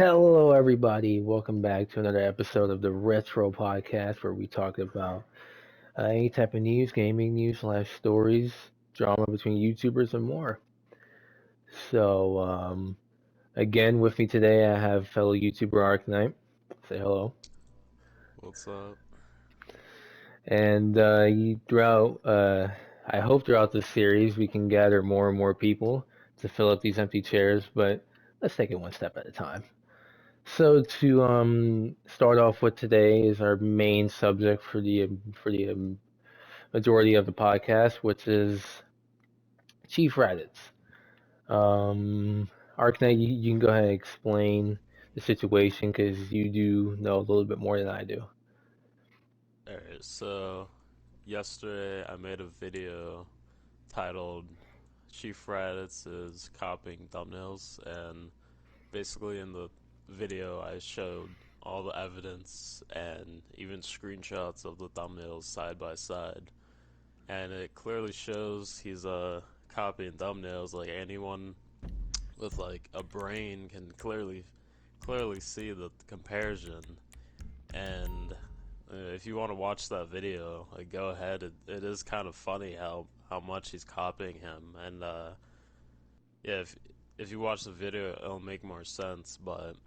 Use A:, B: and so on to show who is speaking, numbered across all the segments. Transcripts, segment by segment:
A: Hello, everybody. Welcome back to another episode of the Retro Podcast, where we talk about any type of news, gaming news slash stories, drama between YouTubers, and more. So, again, with me today, I have fellow YouTuber Arknight. Say hello.
B: What's up?
A: And I hope throughout this series, we can gather more and more people to fill up these empty chairs, but let's take it one step at a time. So to start off with today is our main subject for the majority of the podcast, which is Chief Raditz. Um, Arknight, you can go ahead and explain the situation because you do know a little bit more than I do.
B: Alright, so yesterday I made a video titled Chief Raditz is copying thumbnails, and basically in the video I showed all the evidence and even screenshots of the thumbnails side by side. And it clearly shows he's copying thumbnails. Like anyone with like a brain can clearly see the comparison. And if you want to watch that video, like go ahead. It is kind of funny how much he's copying him, and yeah, if you watch the video, it'll make more sense. But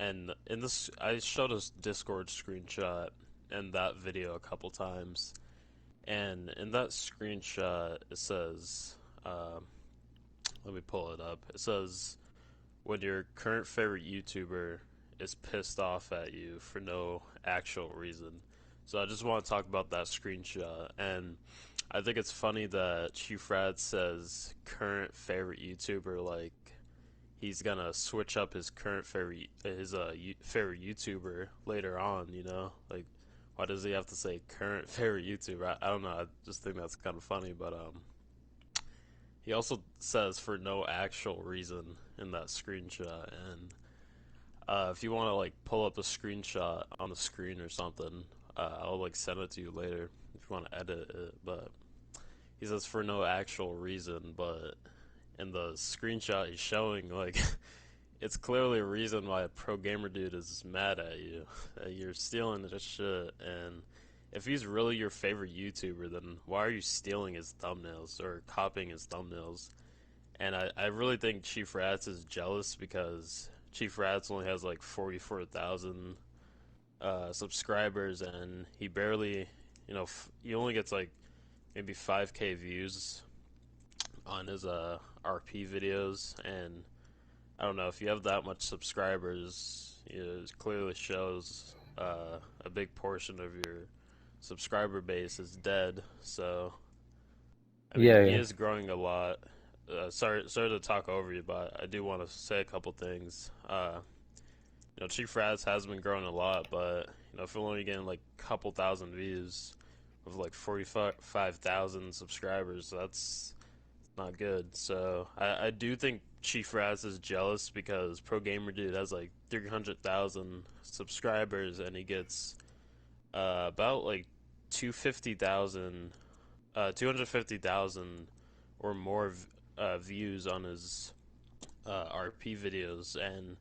B: and in this, I showed a Discord screenshot in that video a couple times, and in that screenshot it says, let me pull it up. It says when your current favorite YouTuber is pissed off at you for no actual reason. So I just want to talk about that screenshot, and I think it's funny that Chief Rad says current favorite YouTuber, like he's gonna switch up his current favorite YouTuber later on. Like why does he have to say current favorite YouTuber? I don't know. I just think that's kind of funny, but he also says for no actual reason in that screenshot, and if you want to like pull up a screenshot on the screen or something, I'll like send it to you later if you want to edit it. But he says for no actual reason, but in the screenshot he's showing, like it's clearly a reason why a pro gamer dude is mad at you. You're stealing his shit, and if he's really your favorite YouTuber, then why are you stealing his thumbnails or copying his thumbnails? And I really think Chief Rats is jealous because Chief Rats only has like 44,000 subscribers, and he barely, he only gets like maybe 5K views on his RP videos. And I don't know, if you have that much subscribers, it clearly shows a big portion of your subscriber base is dead. So I mean,
A: Yeah,
B: he
A: yeah.
B: is growing a lot. Sorry to talk over you, but I do want to say a couple things. Chief Rats has been growing a lot, but if we're only getting like a couple thousand views with like 45,000 subscribers, that's not good. So I do think Chief Rats is jealous because Pro Gamer Dude has like 300,000 subscribers, and he gets about like 250,000 250,000 or more views on his RP videos. And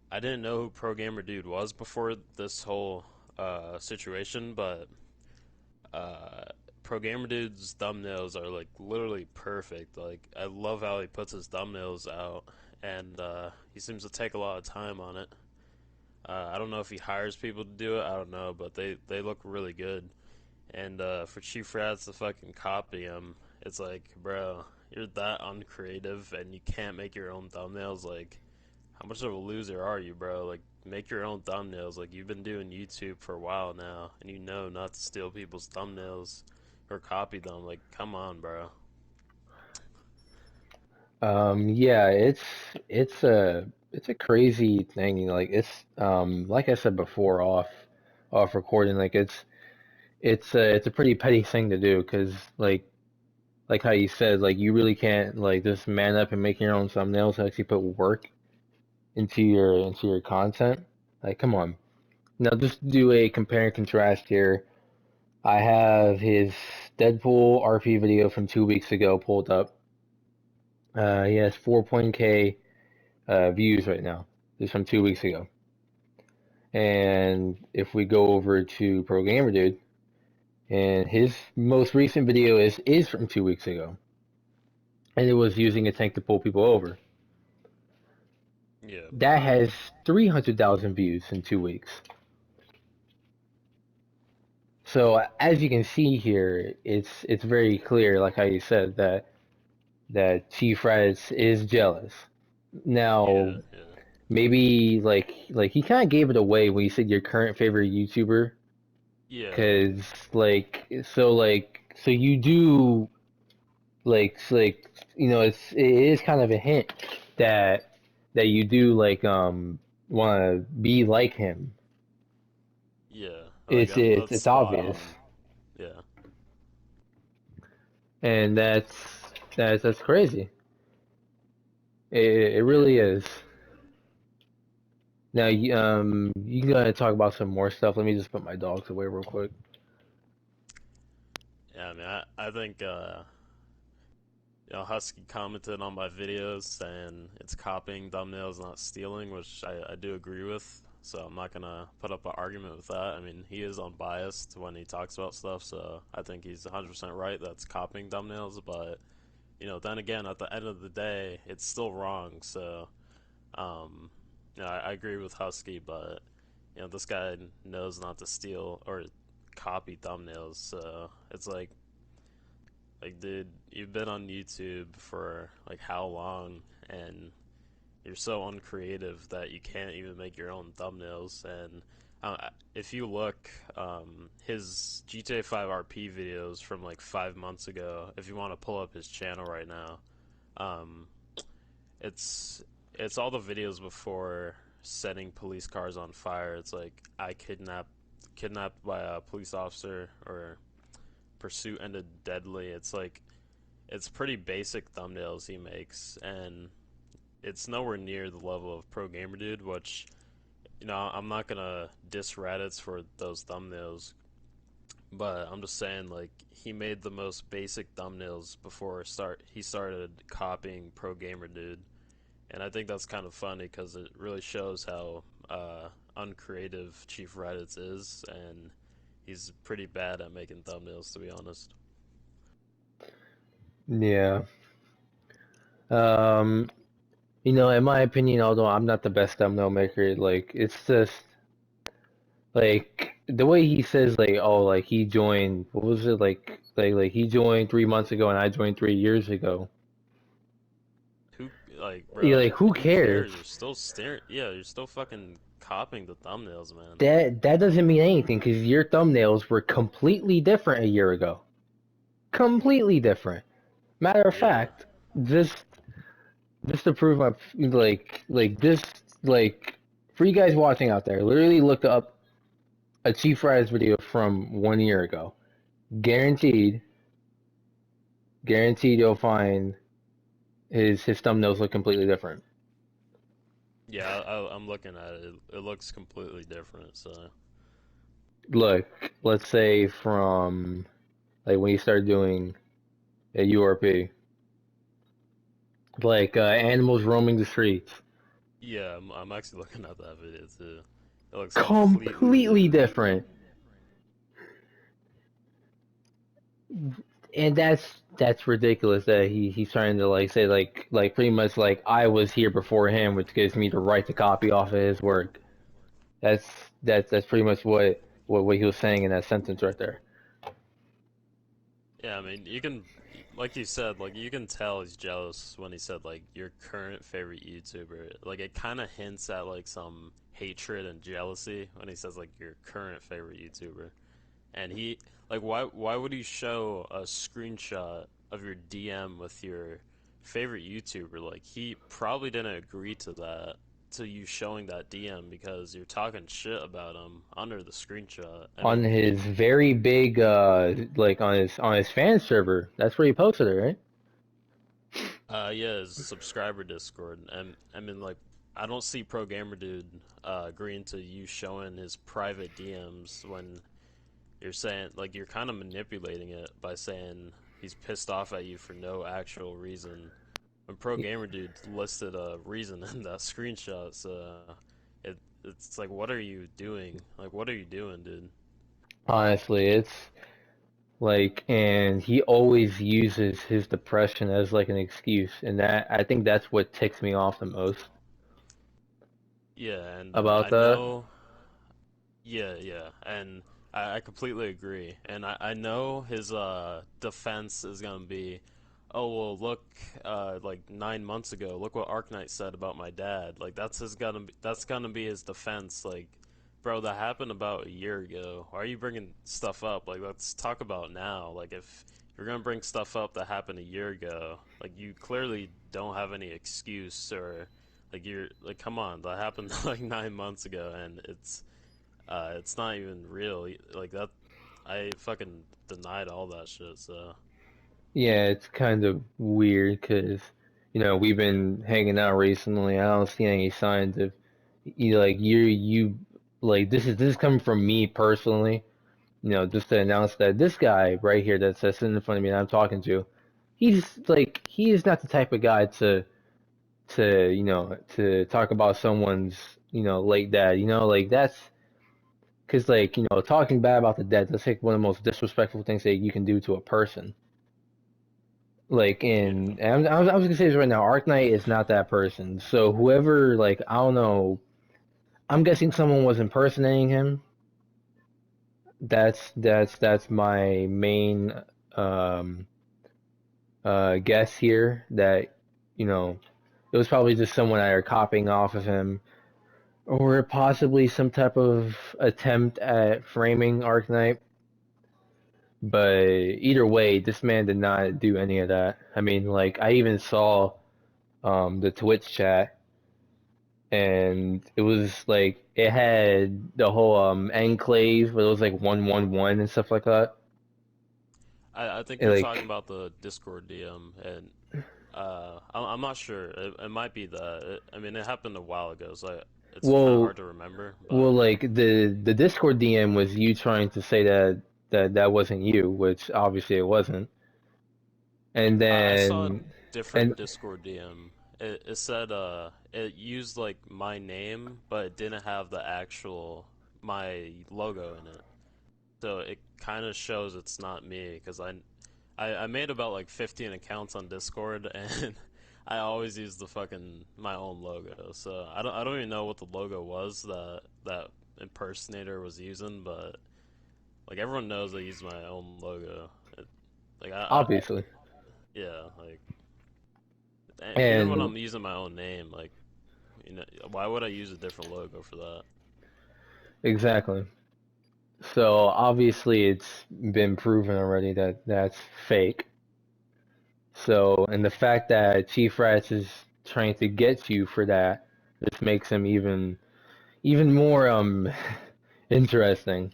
B: I didn't know who Pro Gamer Dude was before this whole situation, but uh, Pro Gamer Dude's thumbnails are like literally perfect. Like I love how he puts his thumbnails out, and he seems to take a lot of time on it. I don't know if he hires people to do it. I don't know, but they look really good. And for Chief Rats to fucking copy him, it's like, bro, you're that uncreative and you can't make your own thumbnails. Like, how much of a loser are you, bro? Like, make your own thumbnails. Like, you've been doing YouTube for a while now, and you know not to steal people's thumbnails or copy them. Like, come on, bro.
A: Yeah, it's a crazy thing. Like like I said before, off recording, like it's a pretty petty thing to do because like how you said, like you really can't like just man up and make your own thumbnails and actually put work into your content. Like, come on. Now just do a compare and contrast here. I have his Deadpool RP video from 2 weeks ago pulled up. He has 4.k views right now. is from 2 weeks ago. And if we go over to Pro Gamer Dude, and his most recent video is from 2 weeks ago, and it was using a tank to pull people over.
B: Yeah.
A: That has 300,000 views in 2 weeks. So as you can see here, it's very clear, like how you said, that Chief Raditz is jealous.
B: Yeah.
A: Now,
B: Yeah.
A: maybe like he kind of gave it away when he said your current favorite YouTuber,
B: Yeah.
A: because so you do like it is kind of a hint that you do want to be like him.
B: Yeah. Like
A: It's
B: that's
A: it's
B: spot
A: obvious,
B: on. Yeah.
A: and that's crazy. It really
B: Yeah.
A: is. Now, you can go ahead and talk about some more stuff. Let me just put my dogs away real quick.
B: Yeah. I mean, I think Husky commented on my videos saying it's copying thumbnails, not stealing, which I do agree with. So I'm not gonna put up an argument with that. I mean, he is unbiased when he talks about stuff, so I think he's 100% right. That's copying thumbnails, but then again, at the end of the day, it's still wrong. So, um, I agree with Husky, but this guy knows not to steal or copy thumbnails. So it's like, dude, you've been on YouTube for like how long, and you're so uncreative that you can't even make your own thumbnails. And if you look, his GTA 5 RP videos from like 5 months ago, if you want to pull up his channel right now, um, it's it's all the videos before setting police cars on fire. It's like I kidnapped by a police officer, or pursuit ended deadly. It's pretty basic thumbnails he makes, and it's nowhere near the level of Pro Gamer Dude, which I'm not gonna diss Raditz for those thumbnails, but I'm just saying, like, he made the most basic thumbnails before he started copying Pro Gamer Dude. And I think that's kind of funny because it really shows how uncreative Chief Raditz is, and he's pretty bad at making thumbnails, to be honest.
A: Yeah. Um, in my opinion, although I'm not the best thumbnail maker, like it's just like the way he says like, oh, like he joined, what was it, like he joined 3 months ago and I joined 3 years ago.
B: Who like,
A: You're
B: bro?
A: like, who
B: Who
A: cares?
B: cares? You're still staring. Yeah, you're still fucking copying the thumbnails, man.
A: That doesn't mean anything because your thumbnails were completely different a year ago. Completely different. Matter of
B: Yeah,
A: fact, just just to prove my this like for you guys watching out there, literally look up a Chief Fries video from 1 year ago. Guaranteed, guaranteed you'll find his thumbnails look completely different.
B: yeah. I'm looking at it. It looks completely different. So
A: Look, let's say from like when you started doing a URP, animals roaming the streets.
B: yeah, I'm actually looking at that video too. It looks completely
A: Completely
B: different.
A: different. And that's ridiculous that he's trying to like say like pretty much like I was here before him, which gives me the right to copy off of his work. That's that's pretty much what he was saying in that sentence right there.
B: Yeah, I mean, like you said, like you can tell he's jealous when he said like your current favorite YouTuber. Like it kind of hints at like some hatred and jealousy when he says like your current favorite YouTuber. And he like why would he show a screenshot of your DM with your favorite YouTuber? Like he probably didn't agree to that, to you showing that DM, because you're talking shit about him under the screenshot. I
A: On
B: mean,
A: his very big like on his fan server, that's where he posted it, right?
B: yeah, his subscriber Discord, and I mean, like, I don't see Pro Gamer Dude agreeing to you showing his private DMs when you're saying, like, you're kind of manipulating it by saying he's pissed off at you for no actual reason. when Pro Gamer Dude listed a reason in that screenshot, so it's like, what are you doing? Like, what are you doing, dude?
A: Honestly, it's like, and he always uses his depression as like an excuse, and that I think that's what ticks me off the most
B: Yeah, and
A: about
B: I
A: that.
B: know. Yeah, yeah, and I completely agree. And I know his defense is gonna be, oh well, look, like 9 months ago, look what Arknight said about my dad. Like that's gonna be his defense. Like, bro, that happened about a year ago. Why are you bringing stuff up? Like, let's talk about now. Like, if you're gonna bring stuff up that happened a year ago, like you clearly don't have any excuse or like you're like, come on, that happened like 9 months ago, and it's not even real. Like that, I fucking denied all that shit. So
A: Yeah, it's kind of weird because we've been hanging out recently. I don't see any signs of you like this is coming from me personally. Just to announce that this guy right here that's sitting in front of me that I'm talking to, he is not the type of guy to talk about someone's late dad. Like that's because talking bad about the dead, that's like one of the most disrespectful things that you can do to a person. Like
B: yeah,
A: I was gonna say this right now, Arknight is not that person. So whoever, like, I don't know, I'm guessing someone was impersonating him. That's my main um guess here, that you know it was probably just someone either copying off of him, or possibly some type of attempt at framing Arknight. But either way, this man did not do any of that. I mean, like, I even saw the Twitch chat, and it was like it had the whole enclave where it was like 111 and stuff like that.
B: I think
A: And
B: you're talking
A: like,
B: about the Discord DM, and I'm not sure. It might be that. I mean, it happened a while ago, so it's kind of
A: well,
B: hard to remember.
A: well,
B: But
A: like the Discord DM was you trying to say that wasn't you, which obviously it wasn't. And
B: I saw a
A: then
B: different
A: and
B: Discord DM. It said it used like my name, but it didn't have the actual my logo in it. So it kind of shows it's not me because I made about like 15 accounts on Discord and I always use the fucking my own logo. So I don't even know what the logo was that impersonator was using, but like everyone knows I use my own logo. Like I
A: obviously,
B: yeah, like even when
A: and
B: I'm using my own name, like why would I use a different logo for that?
A: exactly. So obviously it's been proven already that that's fake. So, and the fact that Chief Rats is trying to get you for that just makes him even more interesting.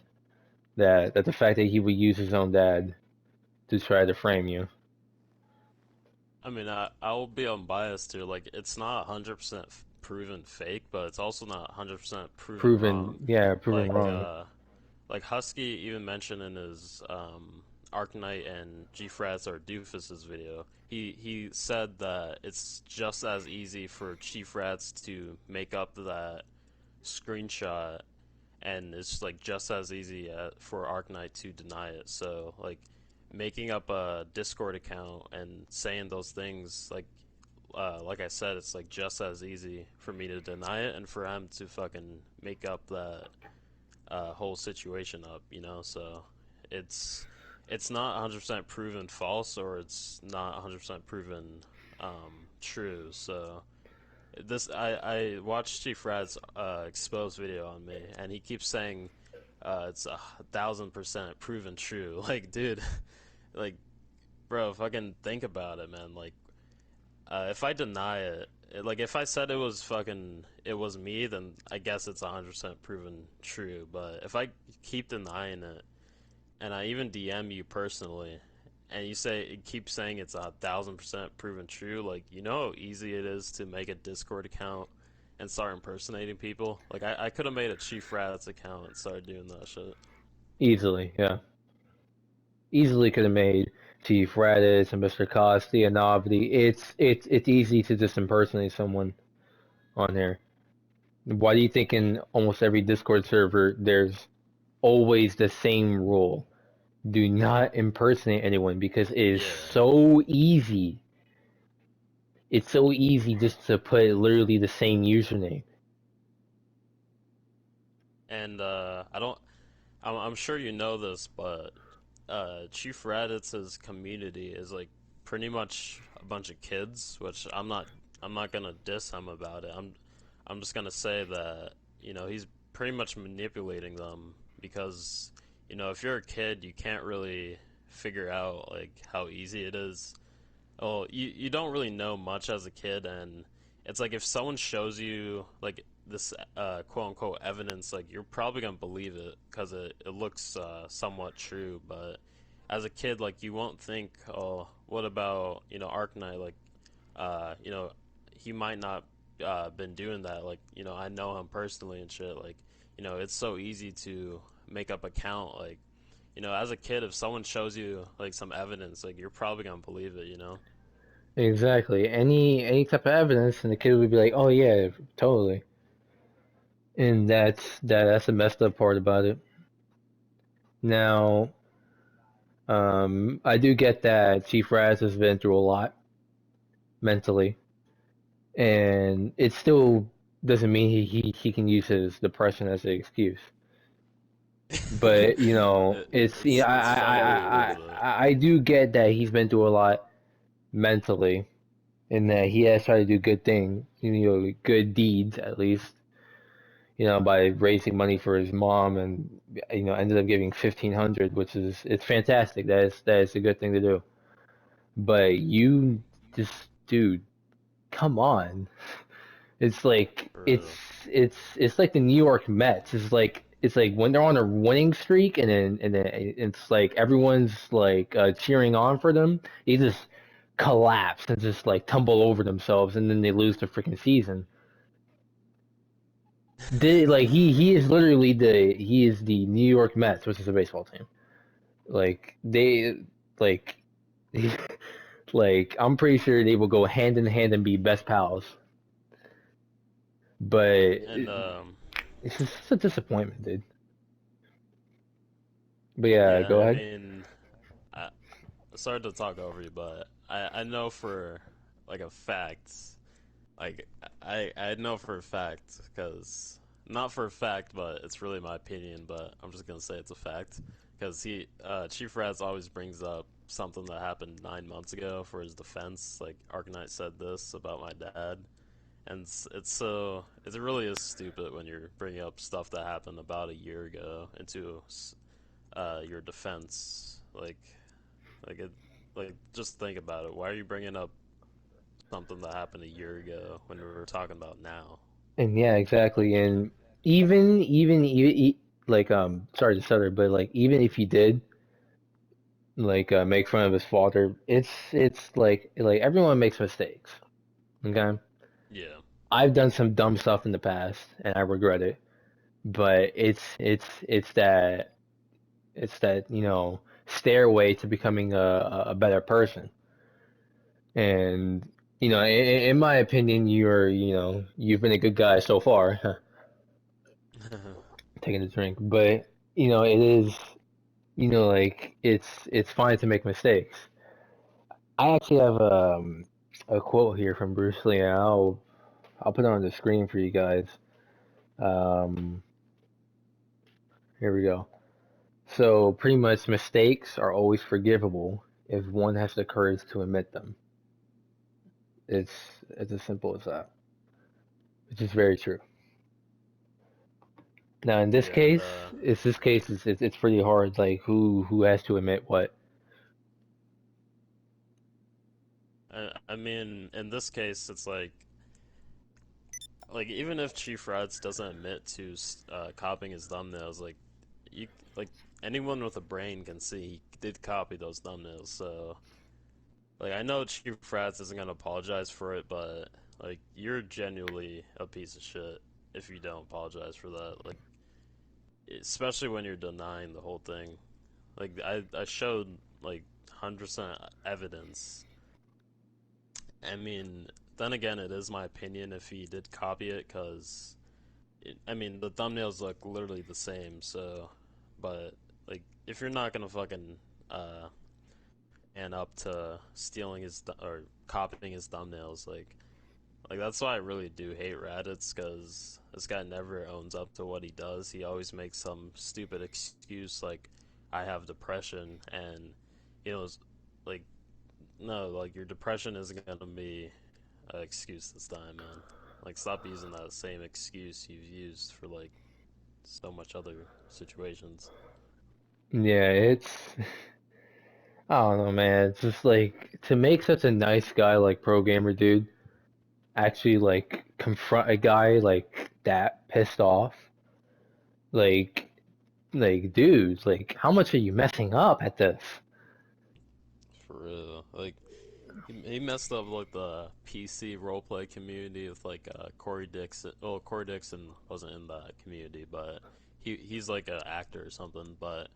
A: That the fact that he would use his own dad to try to frame you.
B: I mean, I will be unbiased here. Like, it's not 100% proven fake, but it's also not 100% proven wrong.
A: Proven, yeah, proven
B: Like,
A: wrong.
B: uh, like Husky even mentioned in his Arknight and G-Frats or Doofus's video, he said that it's just as easy for Chief Rats to make up that screenshot, and it's like just as easy for Arknight to deny it. So like making up a Discord account and saying those things, like I said, it's like just as easy for me to deny it and for him to fucking make up that whole situation up, you know. So it's it's not 100% proven false or it's not 100% proven true. So this I watched Chief Rad's exposed video on me, and he keeps saying it's 1,000% proven true. Like, dude, like, bro, fucking think about it, man. Like, if I deny like, if I said it was me, then I guess it's 100% proven true. But if I keep denying it, and I even DM you personally, and you keep saying it's 1,000% proven true, like you know how easy it is to make a Discord account and start impersonating people. Like I could have made a Chief Rats account and started doing that shit.
A: Easily, yeah, easily could have made. Chief Raditz and Mr. Kostianov. It's easy to just impersonate someone on here. Why do you think in almost every Discord server there's always the same rule? Do not impersonate anyone because it is
B: Yeah.
A: so easy. It's so easy just to put literally the same username.
B: And I don't. I'm sure you know this, but Chief Raditz's community is like pretty much a bunch of kids, which I'm not gonna diss him about it. I'm just gonna say that he's pretty much manipulating them because if you're a kid, you can't really figure out like how easy it is. Well, you don't really know much as a kid, and it's like if someone shows you like this quote unquote evidence, like you're probably gonna believe it because it looks somewhat true. But as a kid, like you won't think, oh, what about Arknight? Like, he might not been doing that. Like, I know him personally and shit. Like, it's so easy to make up a count. Like, as a kid, if someone shows you like some evidence, like you're probably gonna believe it.
A: Exactly. Any type of evidence, and the kid would be like, "Oh yeah, totally." And that's the messed up part about it. Now, I do get that Chief Raz has been through a lot mentally, and it still doesn't mean he can use his depression as an excuse. But it's
B: It's funny how you look at it.
A: I do get that he's been through a lot mentally, and that he has tried to do good things, good deeds at least, by raising money for his mom, and ended up giving 1,500, which is it's fantastic. That is a good thing to do. But you just, dude, come on. It's like
B: For
A: it's
B: real.
A: it's like the New York Mets. It's like when they're on a winning streak, and then it's like everyone's like cheering on for them. They just collapse and just like tumble over themselves, and then they lose the freaking season. Like he is literally the New York Mets, which is a baseball team. Like they like like I'm pretty sure they will go hand in hand and be best pals. But
B: And
A: it's just a disappointment, dude. But yeah,
B: yeah,
A: go
B: I
A: ahead.
B: mean, I sorry to talk over you, but I know for like a fact, like I know for a fact because not for a fact, but it's really my opinion. But I'm just gonna say it's a fact because Chief Rats always brings up something that happened 9 months ago for his defense. Like Arcanite said this about my dad, and it really is stupid when you're bringing up stuff that happened about a year ago into your defense. Like it, like just think about it. Why are you bringing up something that happened a year ago when we were talking about now?
A: And yeah, exactly. And like sorry to stutter, but like even if he did like make fun of his father, it's like everyone makes mistakes. Okay,
B: Yeah,
A: I've done some dumb stuff in the past, and I regret it. But it's that stairway to becoming a better person. And in my opinion, you've been a good guy so far. Taking a drink, but it is, like it's fine to make mistakes. I actually have a quote here from Bruce Lee, and I'll put it on the screen for you guys. Um, Here we go. So pretty much, mistakes are always forgivable if one has the courage to admit them. It's as simple as that, which is very true. Now in this
B: yeah, and
A: case, it's pretty hard. Like who has to admit what?
B: I mean, in this case, it's like even if Chief Rats doesn't admit to copying his thumbnails, like you like anyone with a brain can see he did copy those thumbnails. So like I know Chief Rats isn't gonna apologize for it, but like you're genuinely a piece of shit if you don't apologize for that. Like especially when you're denying the whole thing. Like I showed like 100% evidence. I mean, then again, it is my opinion if he did copy it, because I mean, the thumbnails look literally the same, so, but, like, if you're not gonna fucking, uh, and up to stealing or copying his thumbnails, like that's why I really do hate Raditz, because this guy never owns up to what he does. He always makes some stupid excuse like, I have depression, and, you know, like, no, like, your depression isn't gonna be an excuse this time, man. Like, stop using that same excuse you've used for, like, so much other situations.
A: Yeah, I don't know, man. It's just like to make such a nice guy like Pro Gamer Dude actually like confront a guy like that pissed off. Like dude, like how much are you messing up at this?
B: For real. Like, he messed up, like, the PC roleplay community with, like, Corey Dixon. Well, Corey Dixon wasn't in that community, but he's like an actor or something. But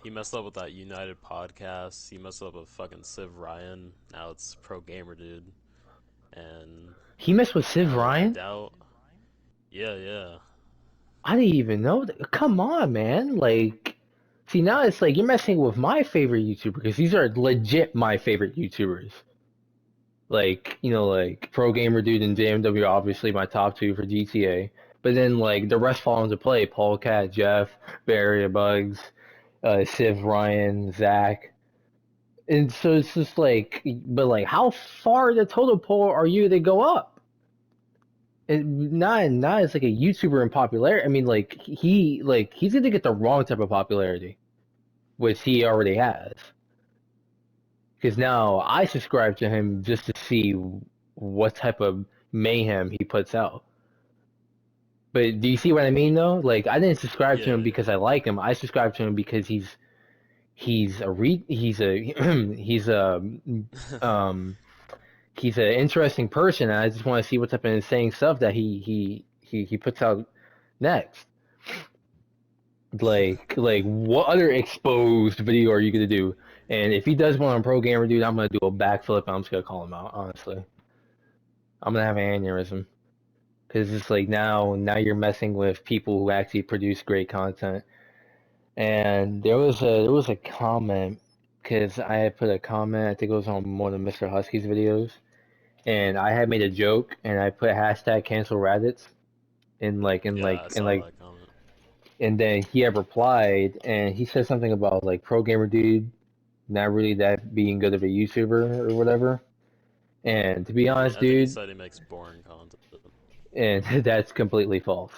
B: he messed up with that United podcast. He messed up with fucking Civ Ryan. Now it's Pro Gamer Dude, and
A: He messed with Civ
B: I
A: Ryan?
B: doubt. Yeah, yeah,
A: I didn't even know that. Come on, man. Like, see, now it's like you're messing with my favorite YouTuber because these are legit my favorite YouTubers. Like, like Pro Gamer Dude and JMW are obviously my top two for GTA. But then, like, the rest fall into play: Paul Cat, Jeff, Barry Bugs, Civ Ryan, Zach. And so it's just like, but like, how far the total pole are you to go up? And not as like a YouTuber in popularity. I mean, like he's gonna get the wrong type of popularity, which he already has. Because now I subscribe to him just to see what type of mayhem he puts out. But do you see what I mean though? Like I didn't subscribe to
B: yeah,
A: him because
B: yeah.
A: I like him. I subscribe to him because he's a he's a um he's an interesting person, and I just want to see what type of insane stuff that he puts out next. Like what other exposed video are you gonna do? And if he does one on Pro Gamer Dude, I'm gonna do a backflip. And I'm just gonna call him out. Honestly, I'm gonna have an aneurysm because it's like now you're messing with people who actually produce great content. And there was a comment because I had put a comment. I think it was on one of Mr. Husky's videos, and I had made a joke and I put hashtag cancel Raditz in like in
B: Yeah, I
A: like in
B: saw
A: like
B: that comment.
A: and then he had replied and he said something about like Pro Gamer Dude not really that being good of a YouTuber or whatever. And to be honest,
B: I think he
A: dude,
B: said he makes boring content.
A: and that's completely false.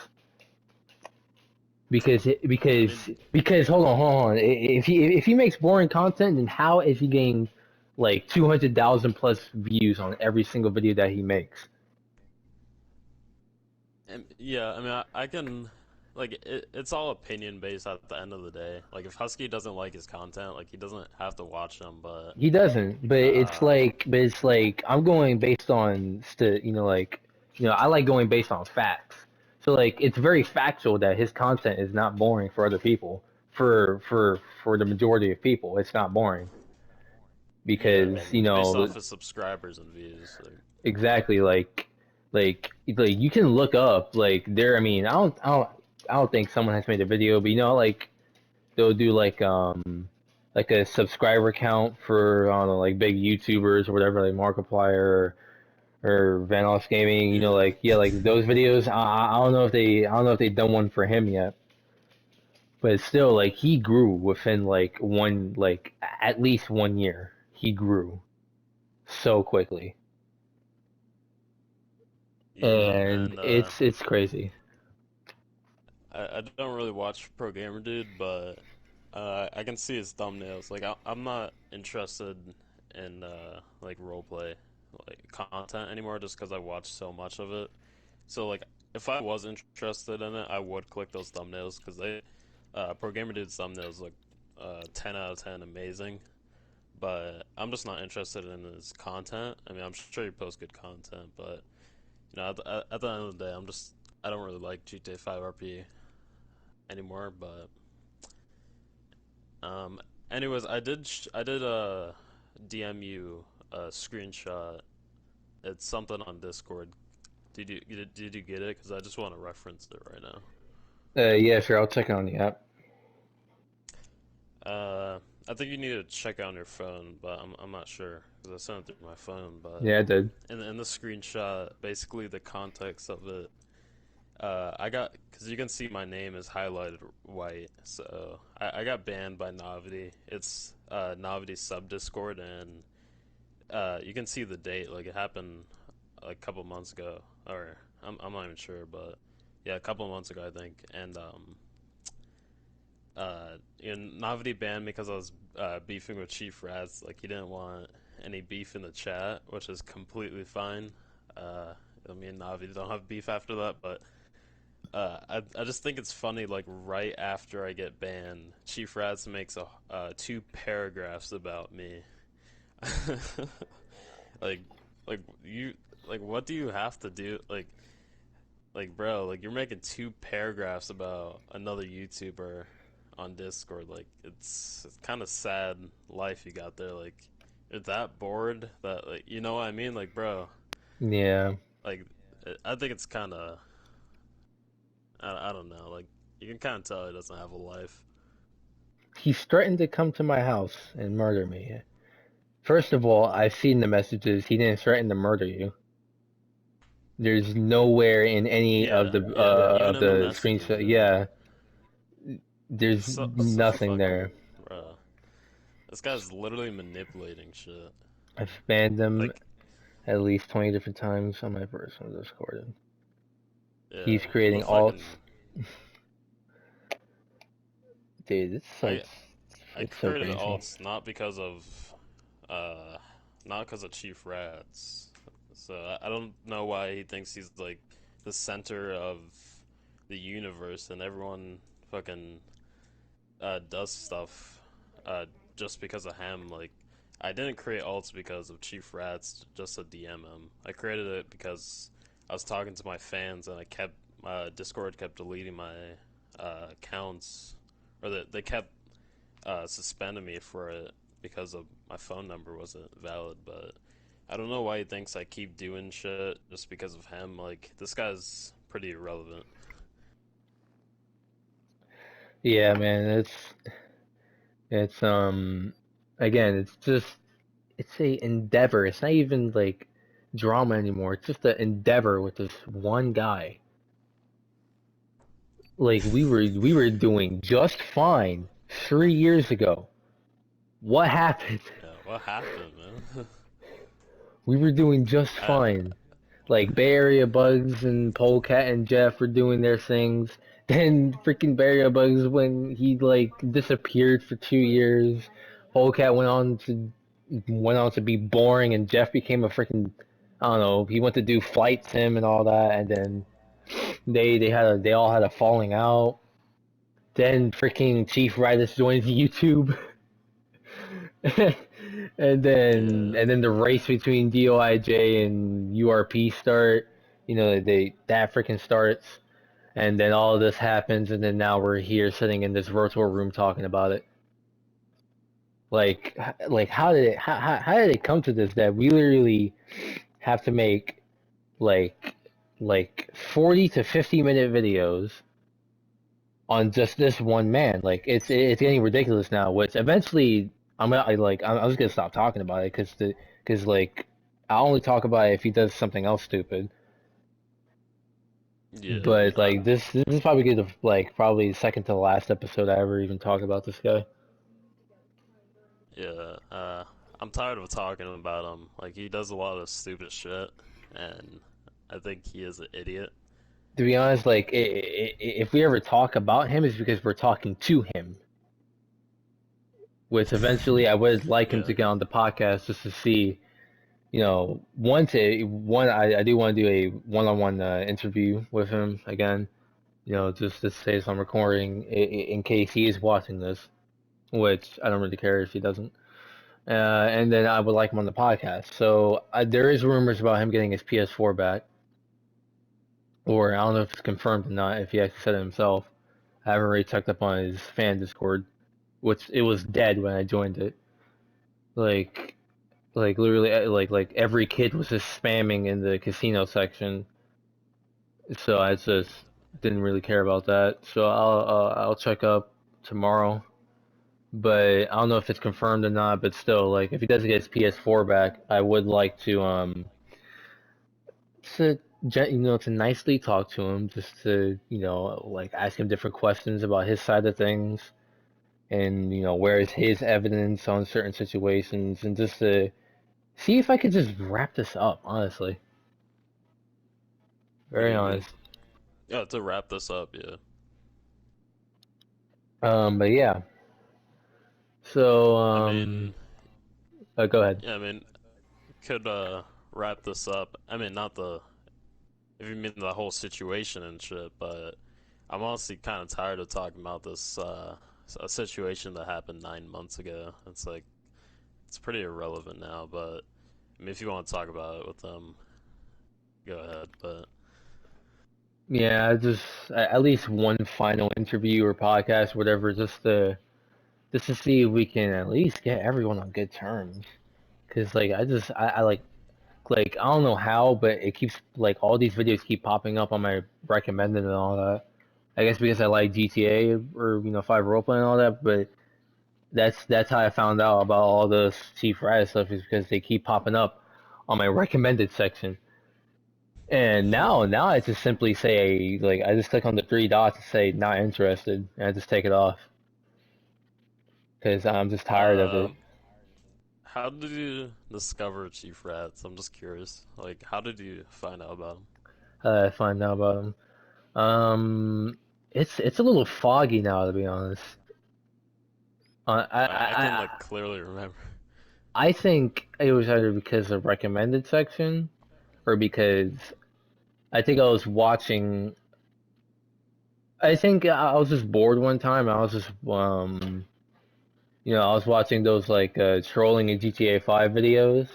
A: Because
B: I mean,
A: because hold on. If he makes boring content, then how is he getting like 200,000 plus views on every single video that he makes?
B: yeah, I mean, I can, like, it's all opinion based at the end of the day. Like, if Husky doesn't like his content, like, he doesn't have to watch them, but,
A: He doesn't,
B: uh,
A: but it's like I'm going based on I like going based on facts. So like it's very factual that his content is not boring for other people. For the majority of people, it's not boring
B: yeah,
A: because
B: based off his subscribers and views, like,
A: exactly like you can look up like there. I mean, I don't think someone has made a video, but like they'll do like a subscriber count for I don't know like big YouTubers or whatever like Markiplier or Vanoss Gaming.
B: yeah,
A: Like yeah, like those videos. I don't know if they've done one for him yet, but still like he grew within like one like at least 1 year. He grew so quickly,
B: yeah,
A: and
B: and,
A: it's crazy.
B: I don't really watch Pro Gamer Dude, but, I can see his thumbnails. Like, I'm not interested in, like, roleplay, like, content anymore just because I watch so much of it. So, like, if I was interested in it, I would click those thumbnails because Pro Gamer Dude's thumbnails look 10 out of 10 amazing. But I'm just not interested in his content. I mean, I'm sure he posts good content, but at the end of the day, I don't really like GTA 5 RP anymore. But um, Anyways, I did DM you a screenshot. It's something on Discord. Did you get it? Because I just want to reference it right now.
A: Yeah, sure. I'll check it on the app.
B: Uh, I think you need to check it on your phone, but I'm not sure because I sent it through my phone. But
A: Yeah, I did.
B: in the screenshot, basically the context of it, I got because you can see my name is highlighted white, so I got banned by Navity. It's Navity's sub Discord, and you can see the date. Like it happened like a couple months ago, or I'm not even sure, but yeah, a couple months ago I think, and Navity banned me because I was beefing with Chief Rats. Like he didn't want any beef in the chat, which is completely fine. Me and Navi don't have beef after that, but I just think it's funny. Like right after I get banned, Chief Rats makes a two paragraphs about me. like like you like what do you have to do? Like bro, like you're making two paragraphs about another YouTuber on Discord. Like it's kind of sad life you got there. Like you're that bored that like you know what I mean? Like bro,
A: Yeah.
B: like I think it's kind of I don't know. Like you can kind of tell he doesn't have a life.
A: He's threatened to come to my house and murder me. First of all, I've seen the messages. He didn't threaten to murder you. There's nowhere in any
B: Yeah, yeah. Even
A: of
B: in the
A: the
B: messages,
A: screenshot.
B: yeah.
A: Yeah, there's
B: Such a
A: nothing there.
B: fucking bro. This guy's literally manipulating shit.
A: I've banned him
B: Like
A: at least 20 different times on my personal Discord.
B: yeah,
A: He's creating
B: the
A: alts.
B: fucking
A: Dude, it's like
B: I I
A: it's so
B: created
A: crazy.
B: alts uh not because of Chief Rats. So I don't know why he thinks he's like the center of the universe and everyone fucking does stuff uh just because of him. Like I didn't create alts because of Chief Rats just to DM him. I created it because I was talking to my fans and I kept Discord kept deleting my accounts or they kept suspended me for it because of my phone number wasn't valid. But I don't know why he thinks I keep doing shit just because of him. Like this guy's pretty irrelevant.
A: Yeah, man, it's again, it's just it's a endeavor. It's not even like drama anymore. It's just an endeavor with this one guy. Like we were doing just fine 3 years ago. What happened?
B: Yeah, what happened, man?
A: We were doing just
B: I
A: fine. Like Bay Area Bugs and Polecat and Jeff were doing their things. Then freaking Bay Area Bugs when he like disappeared for 2 years. Polecat went on to be boring and Jeff became a freaking I don't know, he went to do flight sim and all that and then they all had a falling out. Then freaking Chief Radis joins YouTube.
B: yeah,
A: And then the race between DOIJ and URP start. You know, that freaking starts, and then all of this happens, and then now we're here sitting in this virtual room talking about it. Like how did it come to this that we literally have to make like 40 to 50-minute videos on just this one man? Like it's getting ridiculous now. Which eventually I was gonna stop talking about it because like I only talk about it if he does something else stupid.
B: yeah.
A: But like this is probably good. Like probably second to the last episode I ever even talk about this guy.
B: Yeah, I'm tired of talking about him. Like he does a lot of stupid shit, and I think he is an idiot.
A: To be honest, like if we ever talk about him, it's because we're talking to him. Which eventually I would like him
B: Yeah,
A: to get on the podcast just to see, you know, I do want to do a one-on-one interview with him again. You know, just to say some recording in case he is watching this, which I don't really care if he doesn't. And then I would like him on the podcast. So there is rumors about him getting his PS4 back, or I don't know if it's confirmed or not. If he actually said it himself, I haven't really checked up on his fan Discord. which it was dead when I joined it. Like literally like every kid was just spamming in the casino section. So I just didn't really care about that. So I'll check up tomorrow. But I don't know if it's confirmed or not. But still, like if he doesn't get his PS4 back, I would like to to nicely talk to him, just to like ask him different questions about his side of things, and where is his evidence on certain situations, and just to see if I could just wrap this up. Honestly,
B: What do
A: very
B: you mean?
A: honest.
B: Yeah, to wrap this up, yeah.
A: But yeah. So
B: I mean,
A: go ahead.
B: yeah, I mean, could wrap this up. I mean, not the if you mean the whole situation and shit, but I'm honestly kind of tired of talking about this a situation that happened 9 months ago. It's like it's pretty irrelevant now, but I mean, if you want to talk about it with them, go ahead. But
A: Yeah, just at least one final interview or podcast, whatever, just to see if we can at least get everyone on good terms. Cause like I like I don't know how, but it keeps like all these videos keep popping up on my recommended and all that. I guess because I like GTA or 5 roleplay and all that, but that's how I found out about all the Chief Riot stuff is because they keep popping up on my recommended section. And now I just simply say like I just click on the three dots and say not interested, and I just take it off because I'm just tired of it.
B: um, how did you discover Chief Rats? I'm just curious. Like, how did you find out about him?
A: I find out about them. It's a little foggy now to be honest.
B: I can like clearly remember.
A: I think it was either because of recommended section or because I think I was watching. I think I was just bored one time. I was just I was watching those like trolling in GTA 5 videos.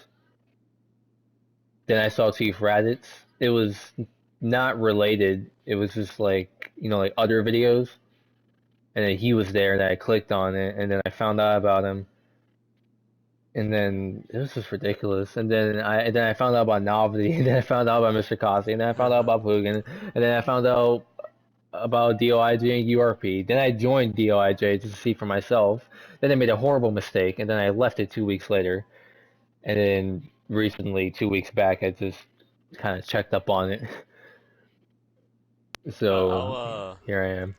A: Then I saw Chief Raditz. It was not related. It was just like like other videos, and then he was there, and I clicked on it, and then I found out about him, and then it was just ridiculous. And then I found out about Novelty, and then I found out about Mr. Cosby, and then I found out about Pugan, and then I found out about DOIJ and URP. Then I joined DOIJ just to see for myself. Then I made a horrible mistake, and then I left it 2 weeks later. And then recently, 2 weeks back, I just kind of checked up on it.
B: I'll
A: So here I am.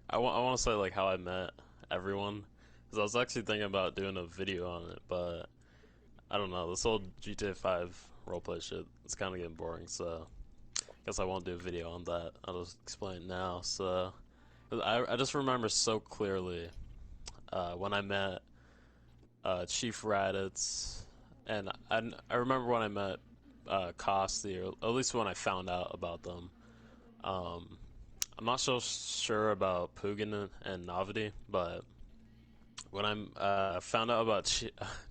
B: I want to say like how I met everyone because I was actually thinking about doing a video on it, but I don't know. This whole GTA 5 roleplay shit, it's kind of getting boring, so I guess I won't do a video on that. I'll just explain it now. So I just remember so clearly when I met Chief Raditz, and I remember when I met Costi, or at least when I found out about them. Um, I'm not so sure about Pugin and Navidi, but when I found out about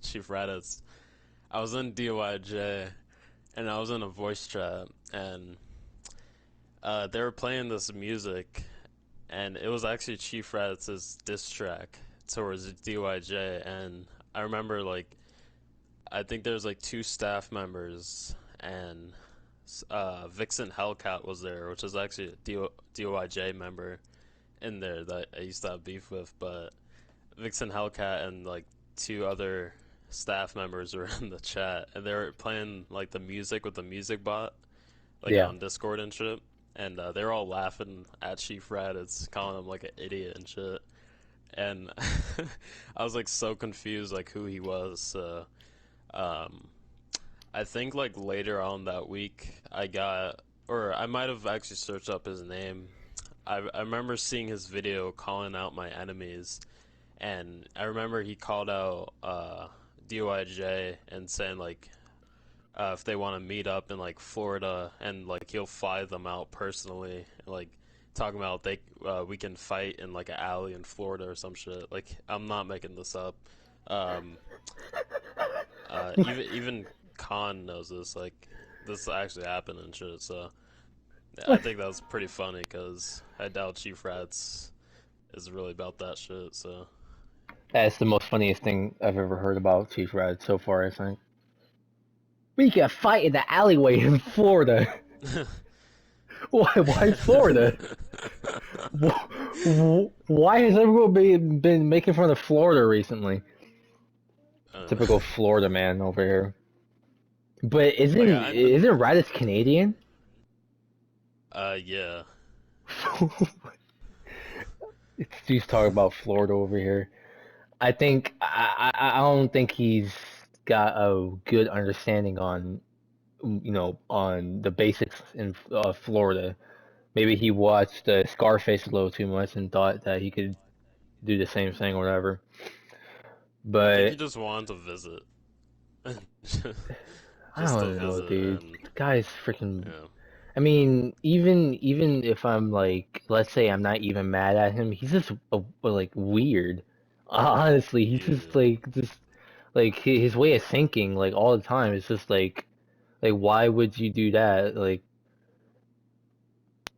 B: Chief Raditz, I was in DYJ and I was in a voice chat, and they were playing this music, and it was actually Chief Raditz's diss track towards DYJ, and I remember like I think there's like two staff members, and Vixen Hellcat was there, which is actually a DOIJ member in there that I used to have beef with, but Vixen Hellcat and like two other staff members were in the chat, and they were playing like the music with the music bot, like
A: Yeah.
B: on Discord and shit. And they were all laughing at Chief Raditz, calling him like an idiot and shit. And I was like so confused, like who he was. Um, I think like later on that week, I got, or I might have actually searched up his name. I remember seeing his video calling out my enemies, and I remember he called out DOIJ and saying like if they want to meet up in like Florida, and like he'll fly them out personally, like talking about they we can fight in like an alley in Florida or some shit. Like I'm not making this up. Um, even Khan knows this. Like this actually happened and shit. So I think that was pretty funny because I doubt Chief Rats is really about that shit. So
A: That's the most funniest thing I've ever heard about Chief Rad so far, I think. We can fight in the alleyway in Florida. Why Florida? Why has everyone been making fun of Florida recently?
B: uh,
A: Typical Florida man over here. But
B: like
A: isn't Raditz Canadian?
B: yeah.
A: He's talking about Florida over here. I don't think he's got a good understanding on on the basics in Florida. Maybe he watched Scarface a little too much and thought that he could do the same thing or whatever.
B: I think he
A: But
B: just wanted to visit,
A: I
B: just to
A: don't know,
B: visit,
A: dude.
B: and
A: The guy's freaking.
B: yeah,
A: I mean, even if I'm like, let's say I'm not even mad at him, he's just like weird. Honestly, he's
B: yeah,
A: just like his way of thinking, like all the time. It's just like why would you do that? Like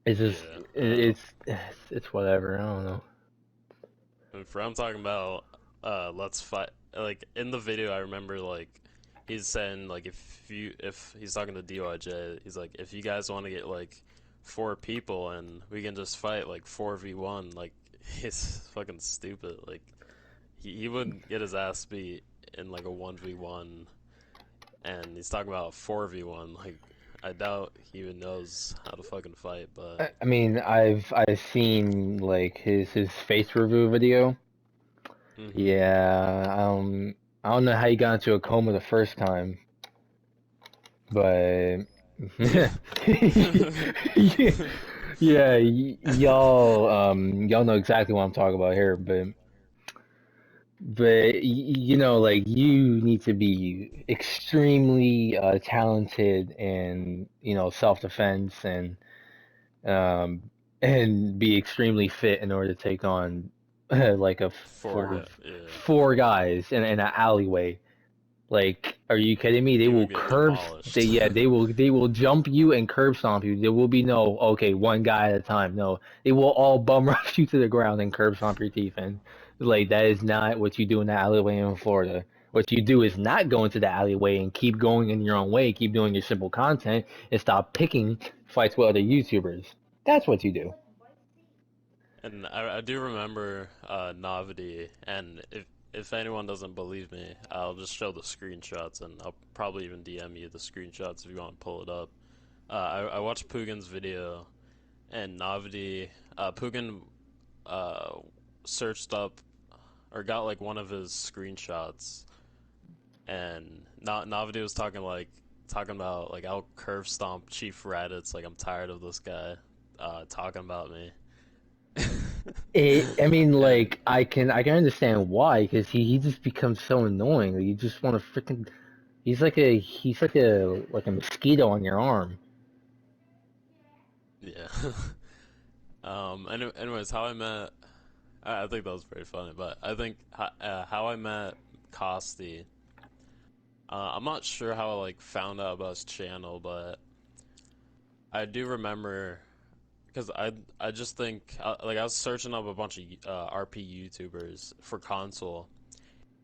A: it's just
B: yeah.
A: it's whatever. I don't know.
B: If I'm talking about let's fight, like in the video I remember like he's saying like if he's talking to DYJ, he's like if you guys want to get like 4 people and we can just fight like 4v1, like it's fucking stupid. Like he wouldn't get his ass beat in like a 1v1, and he's talking about 4v1. Like I doubt he even knows how to fucking fight, but
A: I mean, I've seen like his face review video.
B: mm-hmm.
A: Yeah, I don't know how he got into a coma the first time, but
B: Yeah.
A: yeah, y'all know exactly what I'm talking about here, but like you need to be extremely talented and self-defense um and be extremely fit in order to take on like a
B: Four
A: four
B: guy, yeah.
A: four guys in an alleyway. Like, are you kidding me? They
B: You
A: will
B: would get demolished.
A: they will jump you and curb stomp you. There will be no okay, one guy at a time. No, they will all bum rush you to the ground and curb stomp your teeth in. Like that is not what you do in the alleyway in Florida. What you do is not go into the alleyway and keep going in your own way, keep doing your simple content, and stop picking fights with other YouTubers. That's what you do.
B: And I do remember Navidi, and if anyone doesn't believe me, I'll just show the screenshots, and I'll probably even DM you the screenshots if you want to pull it up. I watched Pugin's video, and Navidi, Pugin uh, searched up or got like one of his screenshots, and Navidi was talking about like I'll curve stomp Chief Raditz, like I'm tired of this guy talking about me.
A: I mean,
B: And
A: like I can understand why, because he just becomes so annoying. You just want to freaking. He's like a mosquito on your arm.
B: yeah. Anyways, how I met, I think that was very funny, but I think how I met Costi, I'm not sure how I like found out about his channel, but I do remember because I just think like I was searching up a bunch of RP YouTubers for console,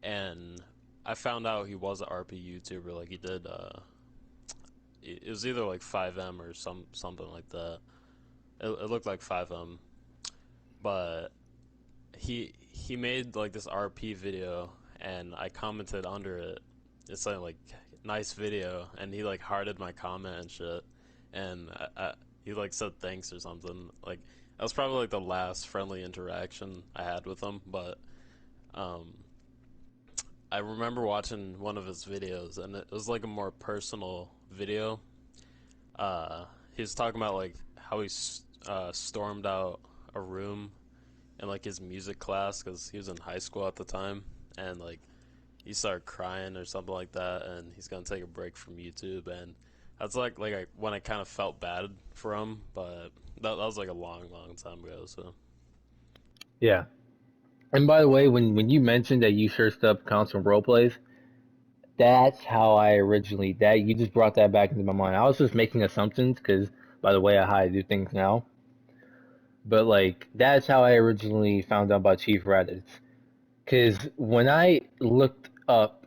B: and I found out he was an RP YouTuber. Like he did, it was either like 5M or something like that. It looked like 5M, but he made like this RP video, and I commented under it. It's like nice video, and he like hearted my comment and shit, and he like said thanks or something. Like that was probably like the last friendly interaction I had with him, but um, I remember watching one of his videos, and it was like a more personal video. He was talking about like how he stormed out a room in like his music class because he was in high school at the time, and like he started crying or something like that, and he's gonna take a break from YouTube, and that's when I kind of felt bad for him, but that was like a long time ago. So
A: Yeah. And by the way, when you mentioned that you searched up console role plays, that's how I originally that you just brought that back into my mind. I was just making assumptions because by the way, how I do things now. But like that's how I originally found out about Chief Raditz. Because when I looked up,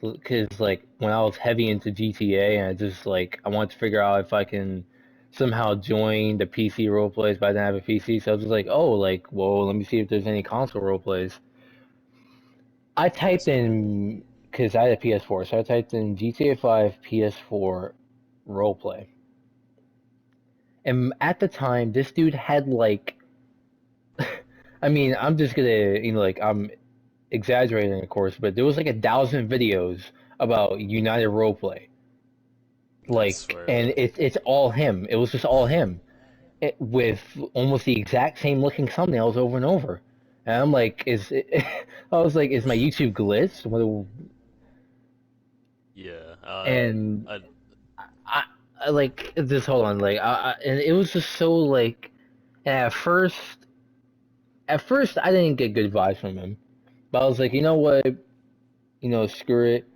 A: because like when I was heavy into GTA, and I just like I wanted to figure out if I can somehow join the PC role plays, but I didn't have a PC, so I was just like, oh, like, well, let me see if there's any console role plays. I typed
B: PS4.
A: in because I had a PS4, so I typed in GTA 5 PS4 roleplay, and at the time, this dude had like, I mean, I'm just gonna, like I'm exaggerating, of course, but there was like 1,000 videos about United roleplay,
B: I
A: like, and
B: swear.
A: it's all him. It was just all him, with almost the exact same looking thumbnails over and over. And I'm like, I was like, is my YouTube glitched?
B: Yeah.
A: And
B: I
A: I, I like just hold on, like, and it was just so like, at first, I didn't get good vibes from him, but I was like, you know what, screw it.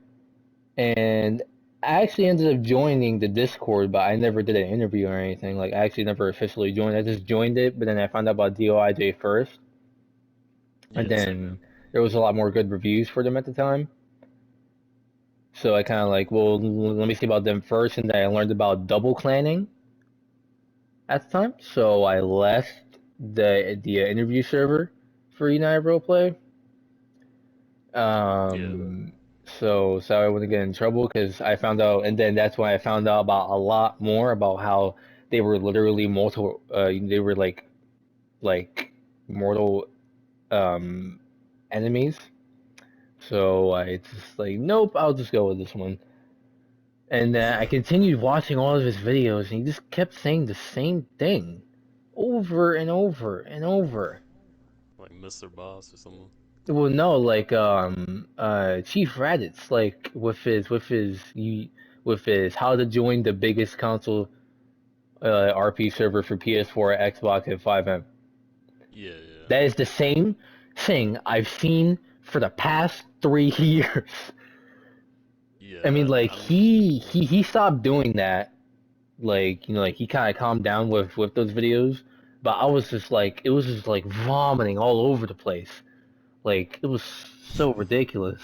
A: And I actually ended up joining the Discord, but I never did an interview or anything. Like, I actually never officially joined. I just joined it, but then I found out about DOIJ first, and
B: yeah, same here.
A: then there was a lot more good reviews for them at the time. So I kind of like, well, let me see about them first, and then I learned about double clanning at the time. So I left the interview server for United Roleplay.
B: Yeah.
A: So I wouldn't get in trouble because I found out, and then that's when I found out about a lot more about how they were literally multiple. They were like mortal um enemies. So I just like, nope, I'll just go with this one. And I continued watching all of his videos, and he just kept saying the same thing over and over and over.
B: Like Mr. Boss or something.
A: Well, no, like Chief Raditz, like with his how to join the biggest console RP server for PS4, Xbox, and 5M.
B: Yeah, yeah.
A: That is the same thing I've seen for the past 3 years. I mean,
B: Yeah,
A: like
B: I'm
A: he stopped doing that. Like, like he kind of calmed down with those videos, but I was just like, it was just like vomiting all over the place. Like, it was so ridiculous.